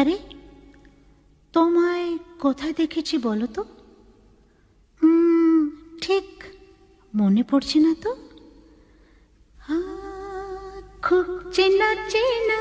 আরে, তোমায় কোথায় দেখেছি বলো তো? ঠিক মনে পড়ছে না তো। খুব চেনা চেনা